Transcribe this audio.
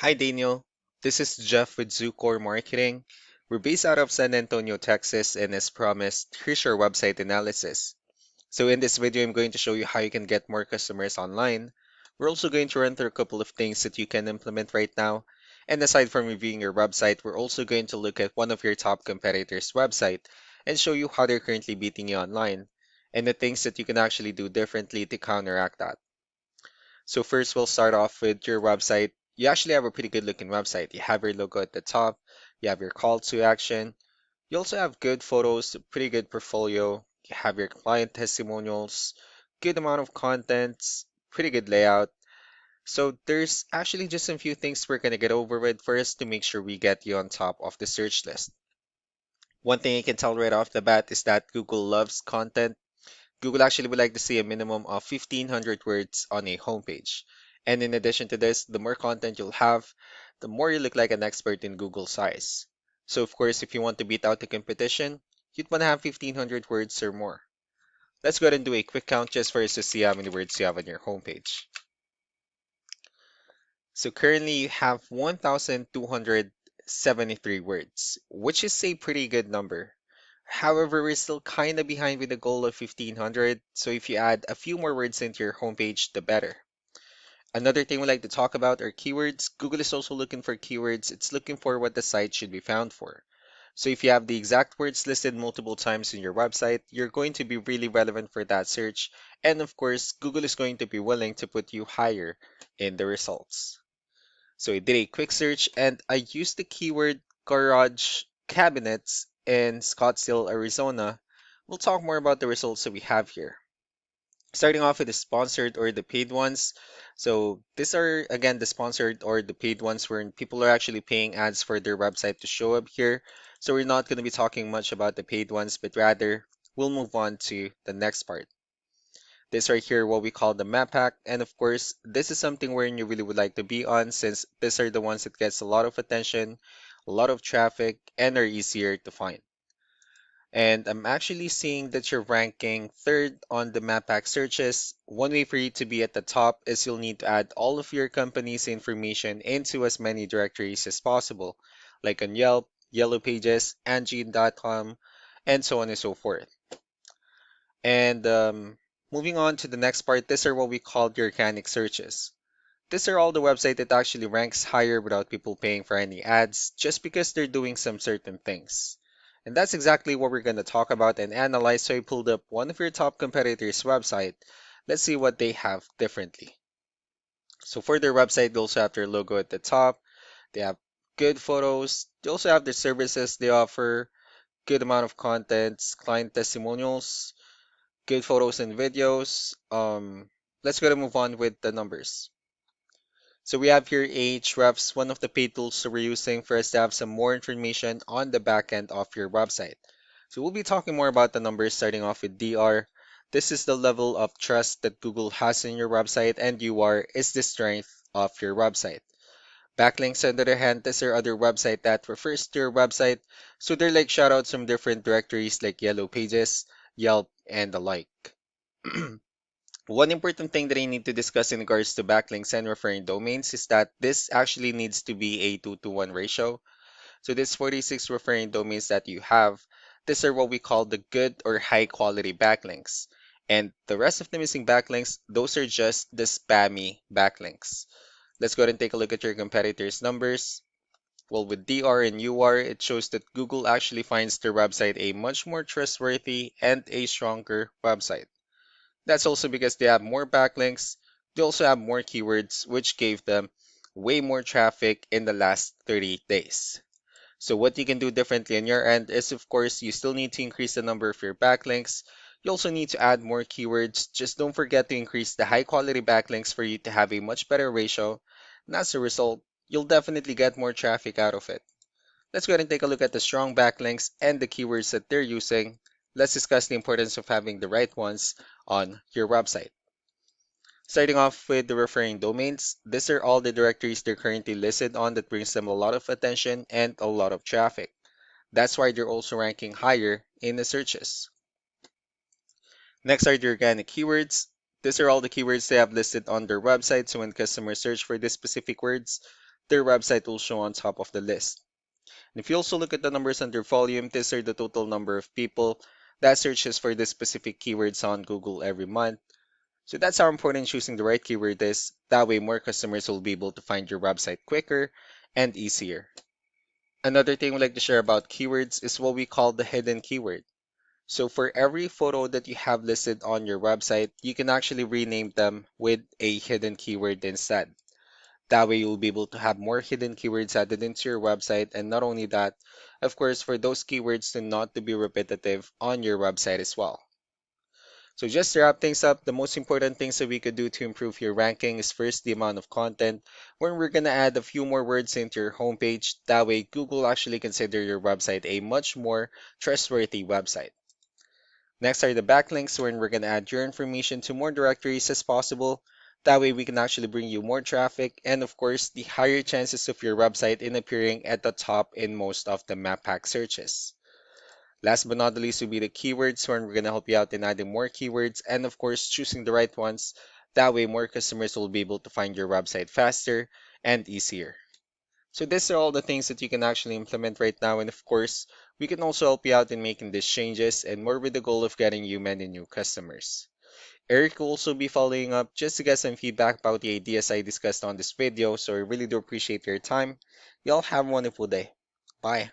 Hi Daniel, this is Jeff with Zucore Marketing. We're based out of San Antonio, Texas, and as promised, here's our website analysis. So in this video, I'm going to show you how you can get more customers online. We're also going to run through a couple of things that you can implement right now. And aside from reviewing your website, we're also going to look at one of your top competitors' website and show you how they're currently beating you online and the things that you can actually do differently to counteract that. So first, we'll start off with your website. You actually have a pretty good looking website. You have your logo at the top, you have your call to action. You also have good photos, a pretty good portfolio. You have your client testimonials, good amount of contents, pretty good layout. So there's actually just a few things we're gonna get over with first to make sure we get you on top of the search list. One thing you can tell right off the bat is that Google loves content. Google actually would like to see a minimum of 1,500 words on a homepage. And in addition to this, the more content you'll have, the more you look like an expert in Google's eyes. So of course, if you want to beat out the competition, you'd want to have 1,500 words or more. Let's go ahead and do a quick count just for us to see how many words you have on your homepage. So currently you have 1,273 words, which is a pretty good number. However, we're still kind of behind with the goal of 1,500, so if you add a few more words into your homepage, the better. Another thing we like to talk about are keywords. Google is also looking for keywords. It's looking for what the site should be found for. So if you have the exact words listed multiple times in your website, you're going to be really relevant for that search. And of course, Google is going to be willing to put you higher in the results. So I did a quick search and I used the keyword garage cabinets in Scottsdale, Arizona. We'll talk more about the results that we have here. Starting off with the sponsored or the paid ones. So these are again the sponsored or the paid ones where people are actually paying ads for their website to show up here. So we're not going to be talking much about the paid ones, but rather we'll move on to the next part. This right here, what we call the map pack. And of course, this is something where you really would like to be on since these are the ones that gets a lot of attention, a lot of traffic, and are easier to find. And I'm actually seeing that you're ranking third on the map pack searches. One way for you to be at the top is you'll need to add all of your company's information into as many directories as possible, like on Yelp, Yellow Pages, Angie.com, and so on and so forth. And moving on to the next part, these are what we call the organic searches. These are all the website that actually ranks higher without people paying for any ads, just because they're doing some certain things. And that's exactly what we're going to talk about and analyze. So I pulled up one of your top competitors' website. Let's see what they have differently. So for their website, they also have their logo at the top. They have good photos. They also have their services they offer, good amount of contents, client testimonials, good photos and videos. Let's go to move on with the numbers. So we have here Ahrefs, one of the paid tools that we're using for us to have some more information on the back end of your website. So we'll be talking more about the numbers starting off with DR. This is the level of trust that Google has in your website, and UR is the strength of your website. Backlinks, on the other hand, these are other website that refers to your website. So they're like shoutouts from different directories like Yellow Pages, Yelp, and the like. One important thing that I need to discuss in regards to backlinks and referring domains is that this actually needs to be a 2 to 1 ratio. So this 46 referring domains that you have, these are what we call the good or high quality backlinks. And the rest of the missing backlinks, those are just the spammy backlinks. Let's go ahead and take a look at your competitors' numbers. Well, with DR and UR, it shows that Google actually finds their website a much more trustworthy and a stronger website. That's also because they have more backlinks. They also have more keywords, which gave them way more traffic in the last 30 days. So what you can do differently on your end is, of course, you still need to increase the number of your backlinks. You also need to add more keywords. Just don't forget to increase the high quality backlinks for you to have a much better ratio. And as a result, you'll definitely get more traffic out of it. Let's go ahead and take a look at the strong backlinks and the keywords that they're using. Let's discuss the importance of having the right ones on your website. Starting off with the referring domains, these are all the directories they're currently listed on that brings them a lot of attention and a lot of traffic. That's why they're also ranking higher in the searches. Next are the organic keywords. These are all the keywords they have listed on their website, so when customers search for these specific words, their website will show on top of the list. And if you also look at the numbers under volume, these are the total number of people that searches for the specific keywords on Google every month. So that's how important choosing the right keyword is. That way, more customers will be able to find your website quicker and easier. Another thing we like to share about keywords is what we call the hidden keyword. So for every photo that you have listed on your website, you can actually rename them with a hidden keyword instead. That way you'll be able to have more hidden keywords added into your website. And not only that, of course, for those keywords to not to be repetitive on your website as well. So just to wrap things up, the most important things that we could do to improve your ranking is first the amount of content, where we're gonna add a few more words into your homepage. That way Google actually consider your website a much more trustworthy website. Next are the backlinks, wherein we're gonna add your information to more directories as possible. That way we can actually bring you more traffic and of course the higher chances of your website in appearing at the top in most of the map pack searches. Last but not the least will be the keywords, where we're going to help you out in adding more keywords and, of course, choosing the right ones. That way, more customers will be able to find your website faster and easier. So, these are all the things that you can actually implement right now. And, of course, we can also help you out in making these changes and more with the goal of getting you many new customers. Eric will also be following up just to get some feedback about the ideas I discussed on this video. So, I really do appreciate your time. Y'all have a wonderful day. Bye.